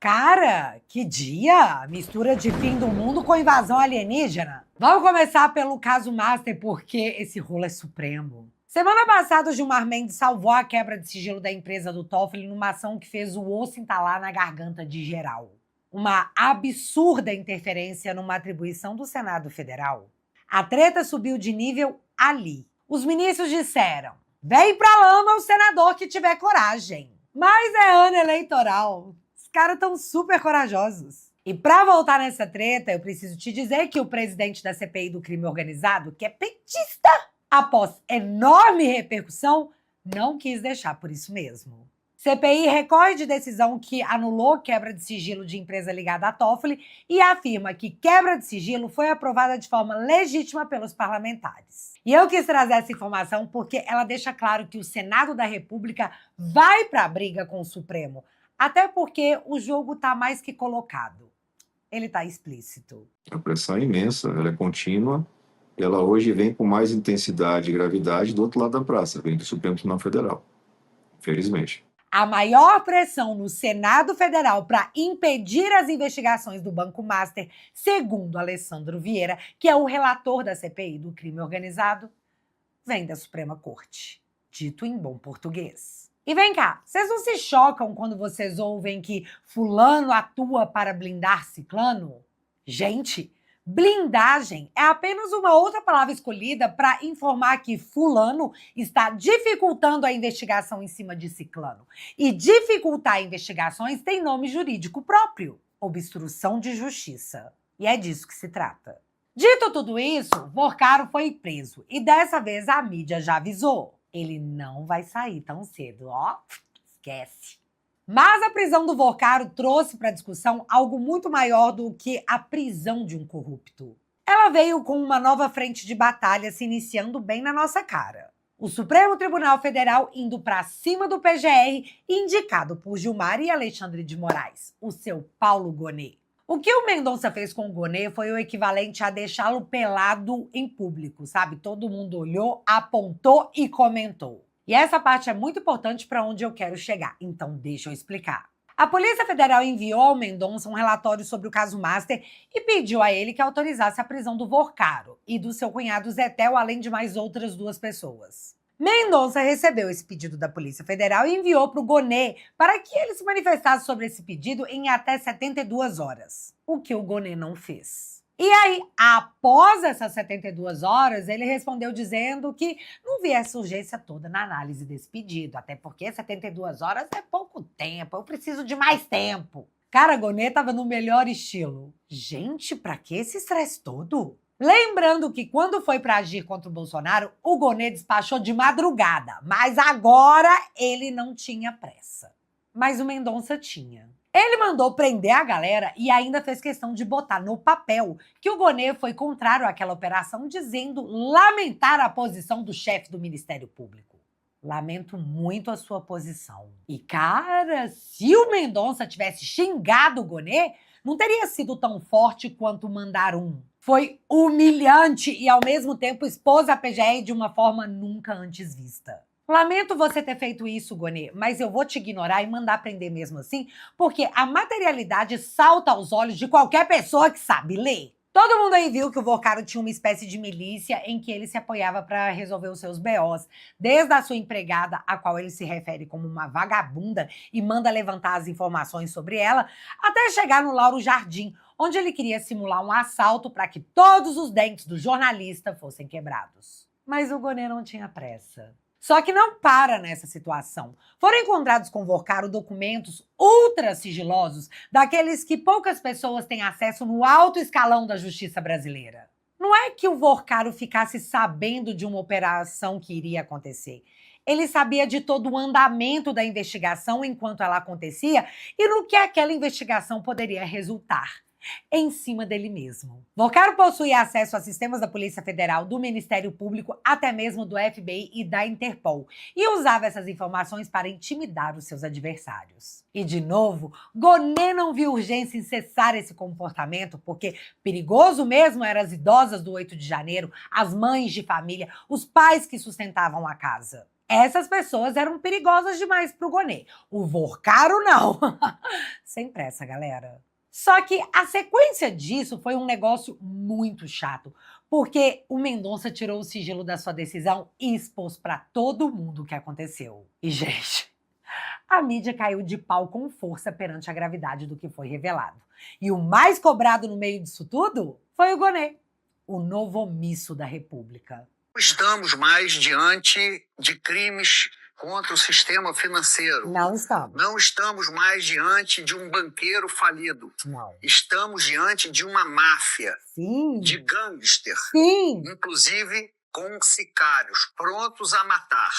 Cara, que dia! Mistura de fim do mundo com invasão alienígena. Vamos começar pelo caso Master, porque esse rolo é supremo. Semana passada, o Gilmar Mendes salvou a quebra de sigilo da empresa do Toffoli numa ação que fez o osso entalar na garganta de geral. Uma absurda interferência numa atribuição do Senado Federal. A treta subiu de nível ali. Os ministros disseram: vem pra lama o senador que tiver coragem. Mas é ano eleitoral. Os caras estão super corajosos. E para voltar nessa treta, eu preciso te dizer que o presidente da CPI do crime organizado, que é petista, após enorme repercussão, não quis deixar por isso mesmo. CPI recorre de decisão que anulou quebra de sigilo de empresa ligada à Toffoli e afirma que quebra de sigilo foi aprovada de forma legítima pelos parlamentares. E eu quis trazer essa informação porque ela deixa claro que o Senado da República vai para a briga com o Supremo, até porque o jogo está mais que colocado. Ele está explícito. A pressão é imensa, ela é contínua, ela hoje vem com mais intensidade e gravidade do outro lado da praça, vem do Supremo Tribunal Federal, infelizmente. A maior pressão no Senado Federal para impedir as investigações do Banco Master, segundo Alessandro Vieira, que é o relator da CPI do crime organizado, vem da Suprema Corte, dito em bom português. E vem cá, vocês não se chocam quando vocês ouvem que fulano atua para blindar ciclano? Gente, blindagem é apenas uma outra palavra escolhida para informar que fulano está dificultando a investigação em cima de ciclano. E dificultar investigações tem nome jurídico próprio: obstrução de justiça. E é disso que se trata. Dito tudo isso, Vorcaro foi preso e dessa vez a mídia já avisou. Ele não vai sair tão cedo, ó, esquece. Mas a prisão do Vorcaro trouxe para a discussão algo muito maior do que a prisão de um corrupto. Ela veio com uma nova frente de batalha se iniciando bem na nossa cara. O Supremo Tribunal Federal indo para cima do PGR, indicado por Gilmar e Alexandre de Moraes, o seu Paulo Gonet. O que o Mendonça fez com o Gonet foi o equivalente a deixá-lo pelado em público, sabe? Todo mundo olhou, apontou e comentou. E essa parte é muito importante para onde eu quero chegar, então deixa eu explicar. A Polícia Federal enviou ao Mendonça um relatório sobre o caso Master e pediu a ele que autorizasse a prisão do Vorcaro e do seu cunhado Zetel, além de mais outras duas pessoas. Mendonça recebeu esse pedido da Polícia Federal e enviou para o Gonet para que ele se manifestasse sobre esse pedido em até 72 horas, o que o Gonet não fez. E aí, após essas 72 horas, ele respondeu dizendo que não via essa urgência toda na análise desse pedido, até porque 72 horas é pouco tempo, eu preciso de mais tempo. Cara, Gonet estava no melhor estilo. Gente, pra que esse estresse todo? Lembrando que quando foi para agir contra o Bolsonaro, o Gonet despachou de madrugada, mas agora ele não tinha pressa. Mas o Mendonça tinha. Ele mandou prender a galera e ainda fez questão de botar no papel que o Gonet foi contrário àquela operação, dizendo lamentar a posição do chefe do Ministério Público. Lamento muito a sua posição. E, cara, se o Mendonça tivesse xingado o Gonet, não teria sido tão forte quanto mandar um. Foi humilhante e, ao mesmo tempo, expôs a PGR de uma forma nunca antes vista. Lamento você ter feito isso, Gonet, mas eu vou te ignorar e mandar prender mesmo assim, porque a materialidade salta aos olhos de qualquer pessoa que sabe ler. Todo mundo aí viu que o Vorcaro tinha uma espécie de milícia em que ele se apoiava para resolver os seus BOs, desde a sua empregada, a qual ele se refere como uma vagabunda e manda levantar as informações sobre ela, até chegar no Lauro Jardim, onde ele queria simular um assalto para que todos os dentes do jornalista fossem quebrados. Mas o Gonet não tinha pressa. Só que não para nessa situação. Foram encontrados com Vorcaro documentos ultra sigilosos, daqueles que poucas pessoas têm acesso no alto escalão da justiça brasileira. Não é que o Vorcaro ficasse sabendo de uma operação que iria acontecer. Ele sabia de todo o andamento da investigação enquanto ela acontecia e no que aquela investigação poderia resultar. Em cima dele mesmo. Vorcaro possuía acesso a sistemas da Polícia Federal, do Ministério Público, até mesmo do FBI e da Interpol, e usava essas informações para intimidar os seus adversários. E, de novo, Gonet não viu urgência em cessar esse comportamento, porque perigoso mesmo eram as idosas do 8 de janeiro, as mães de família, os pais que sustentavam a casa. Essas pessoas eram perigosas demais para o Gonê. O Vorcaro, não. Sem pressa, galera. Só que a sequência disso foi um negócio muito chato, porque o Mendonça tirou o sigilo da sua decisão e expôs para todo mundo o que aconteceu. E, gente, a mídia caiu de pau com força perante a gravidade do que foi revelado. E o mais cobrado no meio disso tudo foi o Gonê, o novo omisso da República. Estamos mais diante de crimes contra o sistema financeiro. Não estamos. Não estamos mais diante de um banqueiro falido. Não. Estamos diante de uma máfia, Sim. de gangster, Sim. inclusive com sicários prontos a matar.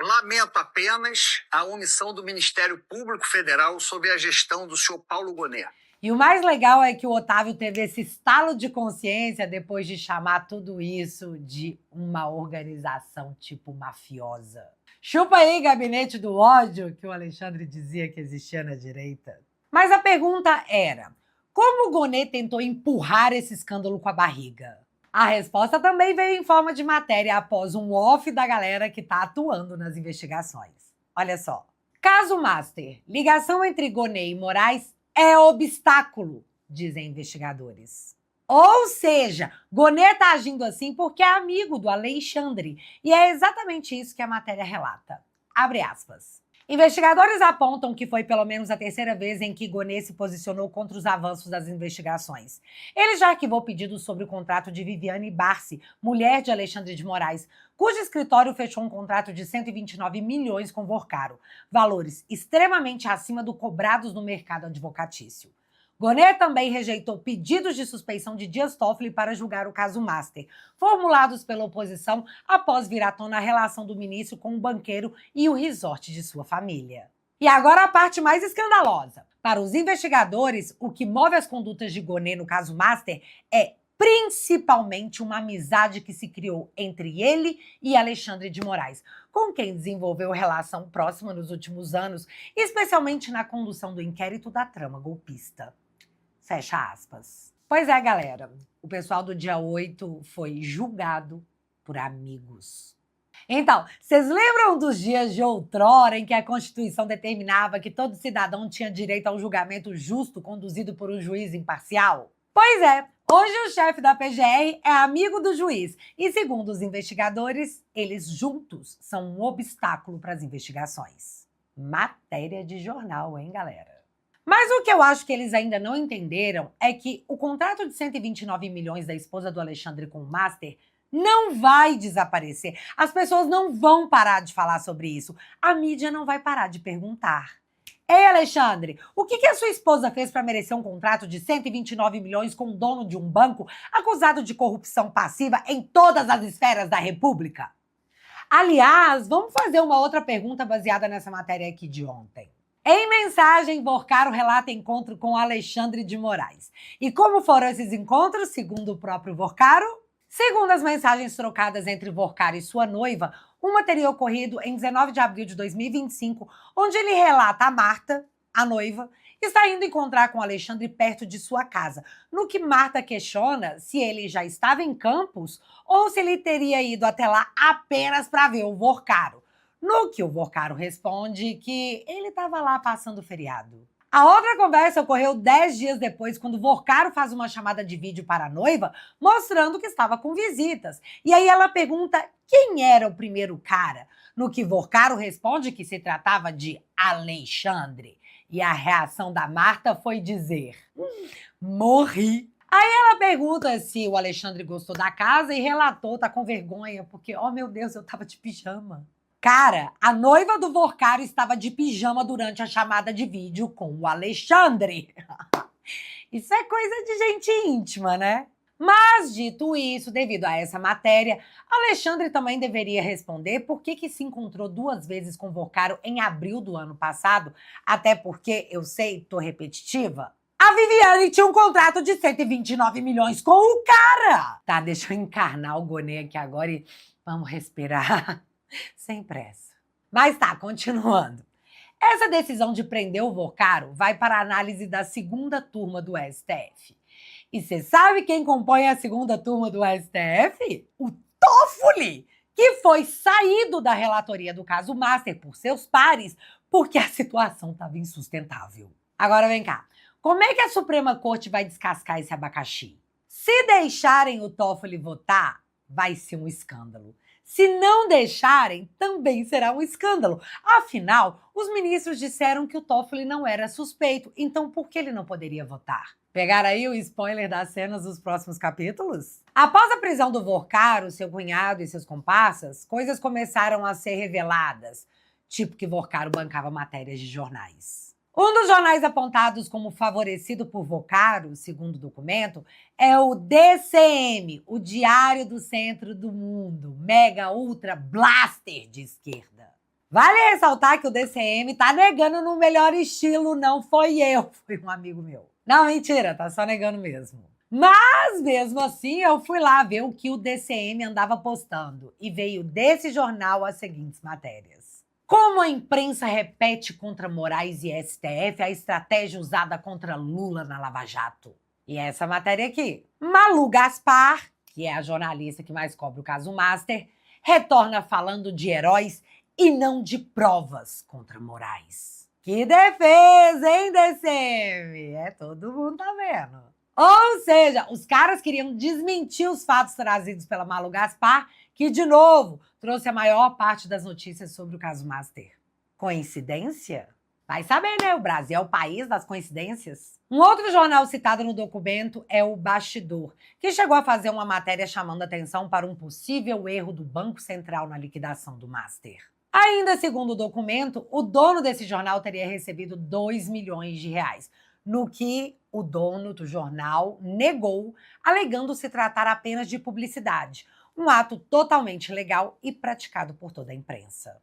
Lamento apenas a omissão do Ministério Público Federal sob a gestão do senhor Paulo Gonet. E o mais legal é que o Otávio teve esse estalo de consciência depois de chamar tudo isso de uma organização tipo mafiosa. Chupa aí, gabinete do ódio, que o Alexandre dizia que existia na direita. Mas a pergunta era, como o Gonê tentou empurrar esse escândalo com a barriga? A resposta também veio em forma de matéria após um off da galera que está atuando nas investigações. Olha só. Caso Master, ligação entre Gonê e Moraes é obstáculo, dizem investigadores. Ou seja, Gonê está agindo assim porque é amigo do Alexandre. E é exatamente isso que a matéria relata. Abre aspas. Investigadores apontam que foi pelo menos a terceira vez em que Gonê se posicionou contra os avanços das investigações. Ele já arquivou pedidos sobre o contrato de Viviane Barsi, mulher de Alexandre de Moraes, cujo escritório fechou um contrato de 129 milhões com Vorcaro, valores extremamente acima do cobrados no mercado advocatício. Gonê também rejeitou pedidos de suspeição de Dias Toffoli para julgar o caso Master, formulados pela oposição após vir à tona a relação do ministro com o banqueiro e o resort de sua família. E agora a parte mais escandalosa. Para os investigadores, o que move as condutas de Gonê no caso Master é principalmente uma amizade que se criou entre ele e Alexandre de Moraes, com quem desenvolveu relação próxima nos últimos anos, especialmente na condução do inquérito da trama golpista. Fecha aspas. Pois é, galera, o pessoal do dia 8 foi julgado por amigos. Então, vocês lembram dos dias de outrora em que a Constituição determinava que todo cidadão tinha direito ao julgamento justo conduzido por um juiz imparcial? Pois é, hoje o chefe da PGR é amigo do juiz e, segundo os investigadores, eles juntos são um obstáculo para as investigações. Matéria de jornal, hein, galera? Mas o que eu acho que eles ainda não entenderam é que o contrato de 129 milhões da esposa do Alexandre com o Master não vai desaparecer. As pessoas não vão parar de falar sobre isso. A mídia não vai parar de perguntar. Ei, Alexandre, o que a sua esposa fez para merecer um contrato de 129 milhões com o dono de um banco acusado de corrupção passiva em todas as esferas da República? Aliás, vamos fazer uma outra pergunta baseada nessa matéria aqui de ontem. Em mensagem, Vorcaro relata encontro com Alexandre de Moraes. E como foram esses encontros, segundo o próprio Vorcaro? Segundo as mensagens trocadas entre Vorcaro e sua noiva, uma teria ocorrido em 19 de abril de 2025, onde ele relata a Marta, a noiva, está indo encontrar com Alexandre perto de sua casa, no que Marta questiona se ele já estava em Campos ou se ele teria ido até lá apenas para ver o Vorcaro. No que o Vorcaro responde que ele estava lá passando o feriado. A outra conversa ocorreu 10 dias depois, quando Vorcaro faz uma chamada de vídeo para a noiva, mostrando que estava com visitas. E aí ela pergunta quem era o primeiro cara, no que Vorcaro responde que se tratava de Alexandre. E a reação da Marta foi dizer, morri. Aí ela pergunta se o Alexandre gostou da casa e relatou, tá com vergonha, porque, oh meu Deus, eu tava de pijama. Cara, a noiva do Vorcaro estava de pijama durante a chamada de vídeo com o Alexandre. Isso é coisa de gente íntima, né? Mas, dito isso, devido a essa matéria, Alexandre também deveria responder por que se encontrou 2 vezes com Vorcaro em abril do ano passado, até porque, eu sei, tô repetitiva, a Viviane tinha um contrato de 129 milhões com o cara. Tá, deixa eu encarnar o Gonê aqui agora e vamos respirar. Sem pressa. Mas tá, continuando. Essa decisão de prender o Vorcaro vai para a análise da segunda turma do STF. E você sabe quem compõe a segunda turma do STF? O Toffoli, que foi saído da relatoria do caso Master por seus pares porque a situação estava insustentável. Agora vem cá, como é que a Suprema Corte vai descascar esse abacaxi? Se deixarem o Toffoli votar, vai ser um escândalo. Se não deixarem, também será um escândalo. Afinal, os ministros disseram que o Toffoli não era suspeito, então por que ele não poderia votar? Pegaram aí o spoiler das cenas dos próximos capítulos? Após a prisão do Vorcaro, seu cunhado e seus comparsas, coisas começaram a ser reveladas, tipo que Vorcaro bancava matérias de jornais. Um dos jornais apontados como favorecido por Vorcaro, segundo o documento, é o DCM, o Diário do Centro do Mundo, mega ultra blaster de esquerda. Vale ressaltar que o DCM tá negando no melhor estilo, não foi eu, foi um amigo meu. Não, mentira, tá só negando mesmo. Mas, mesmo assim, eu fui lá ver o que o DCM andava postando e veio desse jornal as seguintes matérias. Como a imprensa repete contra Moraes e STF a estratégia usada contra Lula na Lava Jato. E essa matéria aqui. Malu Gaspar, que é a jornalista que mais cobre o caso Master, retorna falando de heróis e não de provas contra Moraes. Que defesa, hein, DCM? Todo mundo tá vendo. Ou seja, os caras queriam desmentir os fatos trazidos pela Malu Gaspar, que, de novo, trouxe a maior parte das notícias sobre o caso Master. Coincidência? Vai saber, né? O Brasil é o país das coincidências. Um outro jornal citado no documento é o Bastidor, que chegou a fazer uma matéria chamando atenção para um possível erro do Banco Central na liquidação do Master. Ainda segundo o documento, o dono desse jornal teria recebido 2 milhões de reais, no que o dono do jornal negou, alegando se tratar apenas de publicidade, um ato totalmente legal e praticado por toda a imprensa.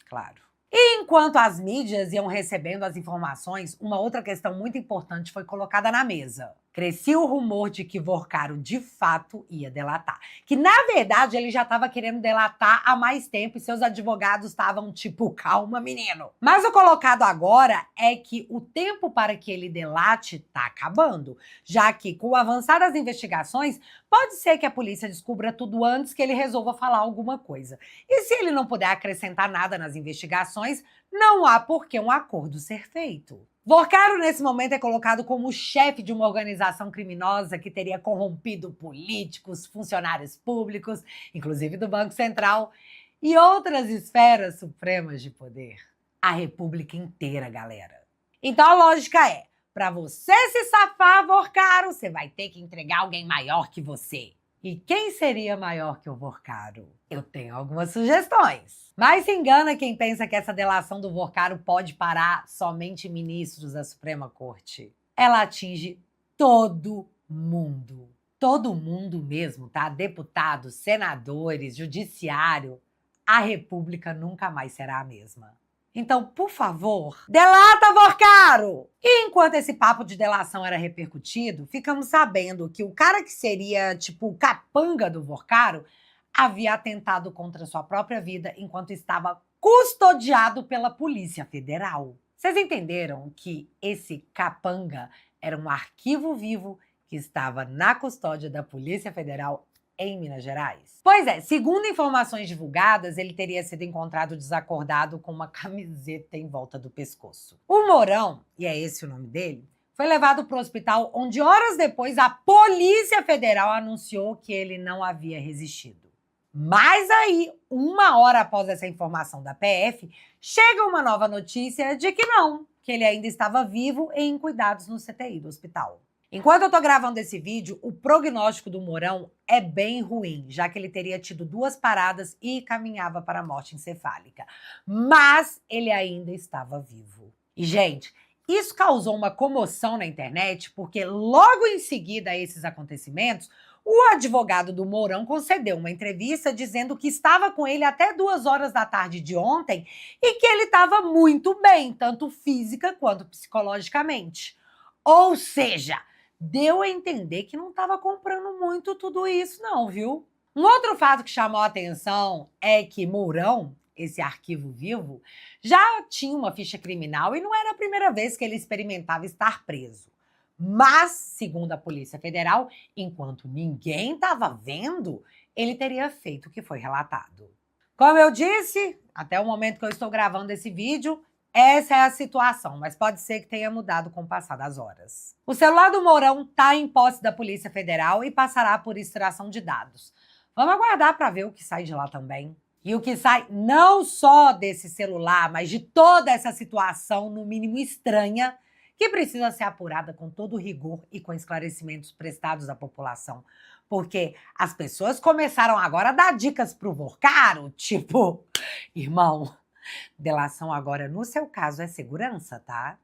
Claro. E enquanto as mídias iam recebendo as informações, uma outra questão muito importante foi colocada na mesa. Crescia o rumor de que Vorcaro de fato ia delatar. Que, na verdade, ele já estava querendo delatar há mais tempo e seus advogados estavam tipo, calma, menino. Mas o colocado agora é que o tempo para que ele delate está acabando, já que, com o avançar das investigações, pode ser que a polícia descubra tudo antes que ele resolva falar alguma coisa. E se ele não puder acrescentar nada nas investigações, não há por que um acordo ser feito. Vorcaro, nesse momento, é colocado como chefe de uma organização criminosa que teria corrompido políticos, funcionários públicos, inclusive do Banco Central, e outras esferas supremas de poder. A República inteira, galera. Então a lógica é, para você se safar, Vorcaro, você vai ter que entregar alguém maior que você. E quem seria maior que o Vorcaro? Eu tenho algumas sugestões. Mas se engana quem pensa que essa delação do Vorcaro pode parar somente ministros da Suprema Corte. Ela atinge todo mundo. Todo mundo mesmo, tá? Deputados, senadores, judiciário. A República nunca mais será a mesma. Então, por favor, delata Vorcaro! E enquanto esse papo de delação era repercutido, ficamos sabendo que o cara que seria, tipo, o capanga do Vorcaro havia atentado contra sua própria vida enquanto estava custodiado pela Polícia Federal. Vocês entenderam que esse capanga era um arquivo vivo que estava na custódia da Polícia Federal em Minas Gerais? Pois é, segundo informações divulgadas, ele teria sido encontrado desacordado com uma camiseta em volta do pescoço. O Mourão, e é esse o nome dele, foi levado para o hospital onde horas depois a Polícia Federal anunciou que ele não havia resistido. Mas aí, 1 hora após essa informação da PF, chega uma nova notícia de que não, que ele ainda estava vivo e em cuidados no CTI do hospital. Enquanto eu tô gravando esse vídeo, o prognóstico do Mourão é bem ruim, já que ele teria tido 2 paradas e caminhava para a morte encefálica. Mas ele ainda estava vivo. E, gente, isso causou uma comoção na internet, porque logo em seguida a esses acontecimentos, o advogado do Mourão concedeu uma entrevista dizendo que estava com ele até 2 horas da tarde de ontem e que ele estava muito bem, tanto física quanto psicologicamente. Ou seja, deu a entender que não estava comprando muito tudo isso não, viu? Um outro fato que chamou a atenção é que Mourão, esse arquivo vivo, já tinha uma ficha criminal e não era a primeira vez que ele experimentava estar preso. Mas, segundo a Polícia Federal, enquanto ninguém estava vendo, ele teria feito o que foi relatado. Como eu disse, até o momento que eu estou gravando esse vídeo, essa é a situação, mas pode ser que tenha mudado com o passar das horas. O celular do Mourão está em posse da Polícia Federal e passará por extração de dados. Vamos aguardar para ver o que sai de lá também. E o que sai não só desse celular, mas de toda essa situação, no mínimo estranha, que precisa ser apurada com todo rigor e com esclarecimentos prestados à população. Porque as pessoas começaram agora a dar dicas pro Vorcaro, tipo, irmão, delação agora no seu caso é segurança, tá?